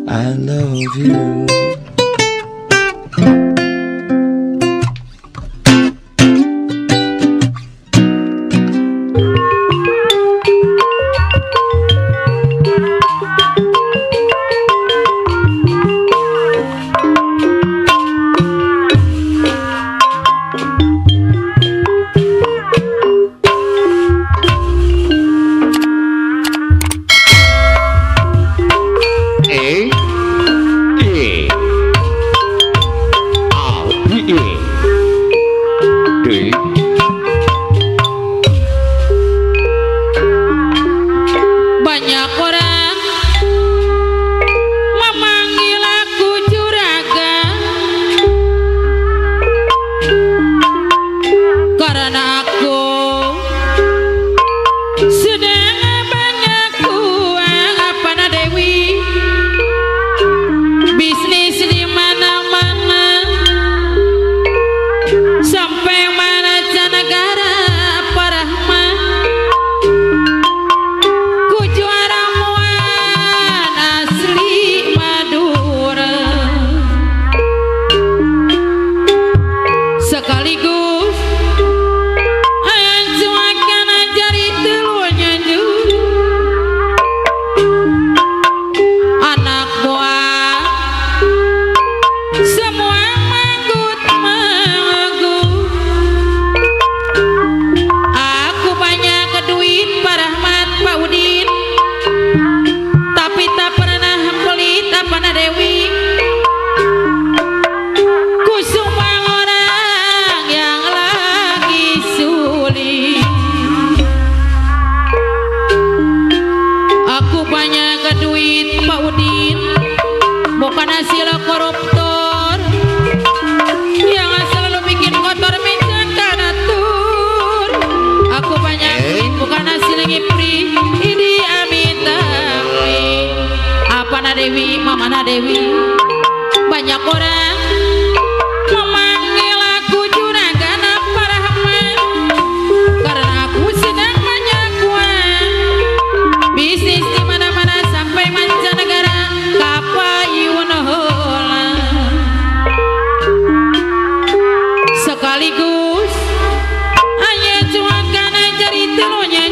I love you. Dewi, Mamana Dewi, banyak orang memanggil aku juragan Rahman karena aku sedang banyak uang, bisnis di mana-mana sampai mancanegara, kapayun heula. Sekaligus hanya cuakan jari telunya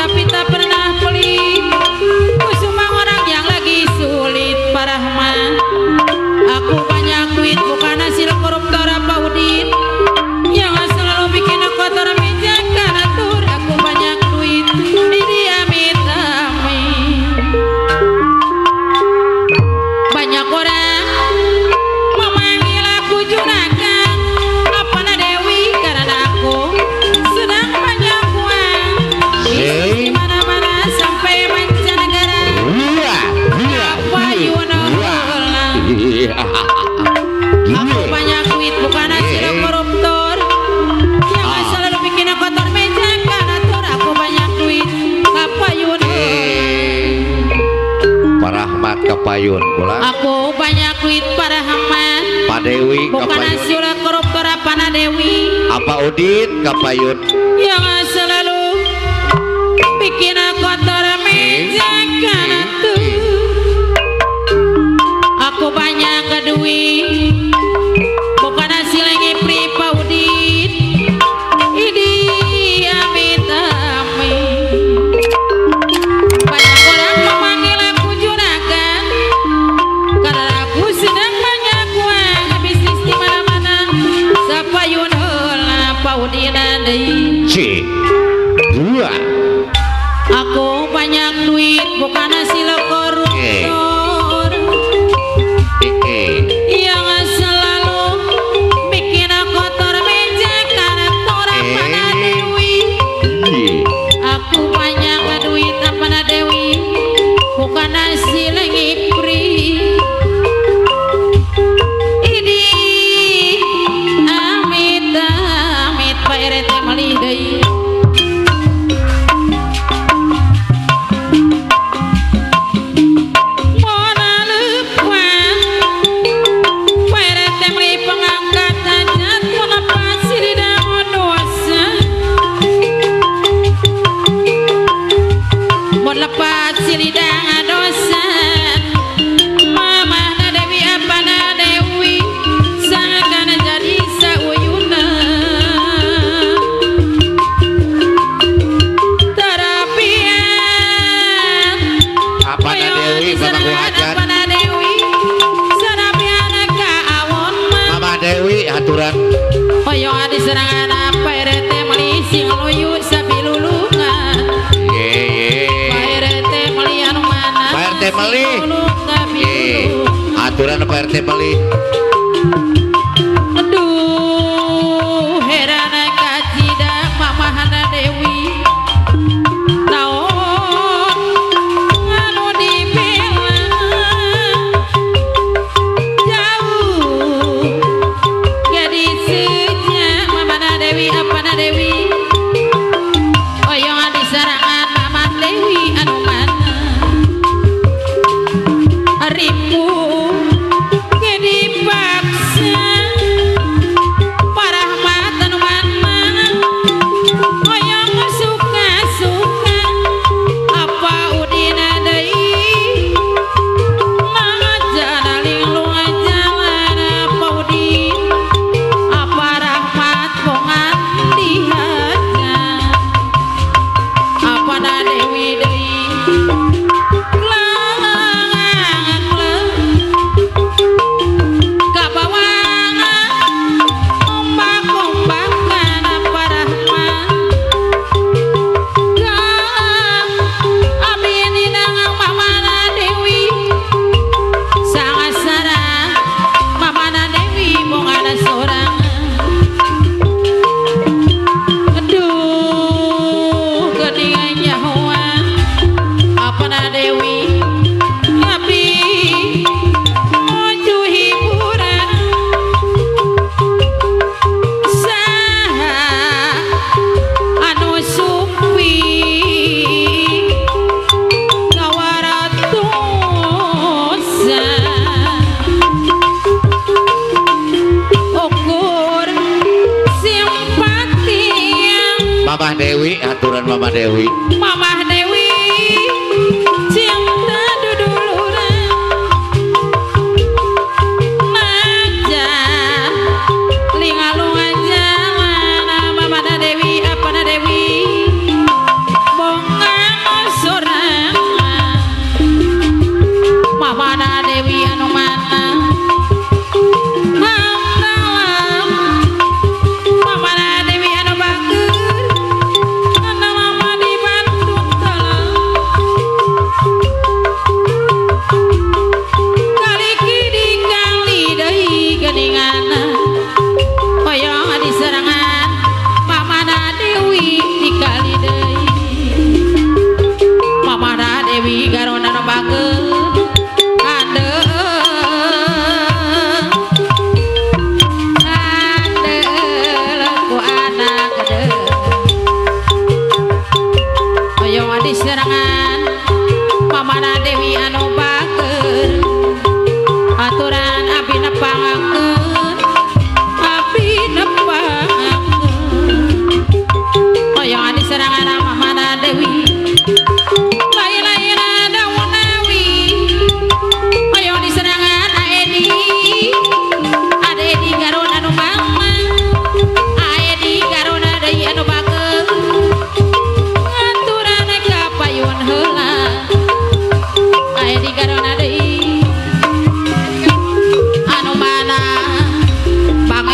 tapi tak pernah pelit. Ku cuma orang yang lagi sulit, Pak Rahman. Aku banyak duit, bukan hasil koruptor apa udin yang selalu bikin kotor meja karena tur. Aku banyak duit, ini amit-amit. Banyak orang memanggil aku juragan Apana Dewi karena aku sedang banyak uang. Di mana-mana sampai mancanegara, kapayun heula. Aku banyak duit, bukan hasil koruptor yang selalu bikin kotor meja karena tur. Aku banyak duit, kapayun heula. Pak Rahmat kapayun pulang. Aku banyak duit, Pak Rahmat. Pak Dewi bukan kapayun. hasil koruptor Apana Dewi. Apa Udin kapayun Yang selalu bikin kotor meja karena tuh. Aku banyak duit, bukan hasil ngipri Pak Udin, ini amit-amit. Banyak orang memanggil aku juragan karena aku sedang banyak uang, bisnis di mana-mana sapayun heula Pak Udin deui. C dua. Aku banyak duit, bukan hasil koruptor yang selalu bikin kotor meja karena tora Apana Dewi. Aku banyak duit Apana Dewi, bukan hasil ngipri. Ini amit-amit Pak RT malih deui. melih. Aturan Pak RT melih. Aduh, heran kacida mamahana Dewi. Naon anu dibela jauh jadi sejak mamahana Dewi apana Dewi. Oyong disarangan mamah Dewi anu mana ribu dipaksa parahmat anu mana oyong suka-suka apa udina deui ngajana linglung jalan apa udin apa rahmat bongan dihaja apa na Dewi deui Mamah Dewi, aturan Mamah Dewi. Mamah Dewi cinta duduluran najan lingalung jalan Mamah Dewi apana Dewi bongang sorangan Mamah Dewi anu mana Mamah Dewi anu bagus garona nu bageus andel ku anak gede oyong diserangan Mamana Dewi anu bageus aturan abdi nepangkeun oyong diserangan Mamana Dewi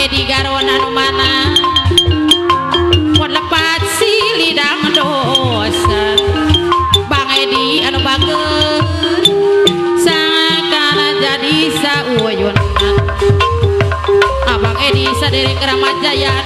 di garon anu mana pun lepat silidang dosa Bang Edi anu bageus sangkana jadi sauyun Abang Edi sadere Kramat Jaya